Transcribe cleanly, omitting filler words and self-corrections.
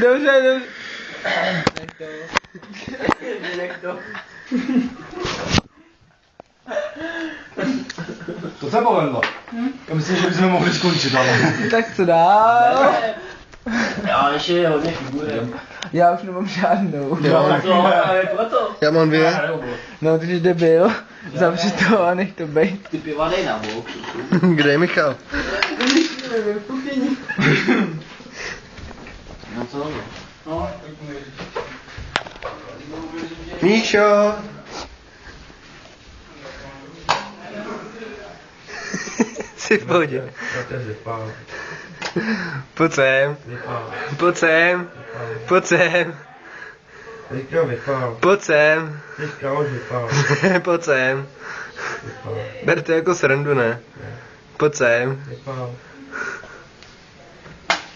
Dobře. Nech to. To se povedlo. Já myslím, že bychom mohli skončit, ale... Tak co dál? Já ještě hodně figurem. Já už nemám žádnou. Já mám 2. No, ty jsi debil. Zavři to a nech to bejt. Ty piva dej na bok. Kde je Michal? No co? No. Míšo! Jsi v pohodě. Pojď sem. Pojď sem. Pojď sem. Pojď sem. Pojď sem. Ber to jako srandu, ne? Pojď sem.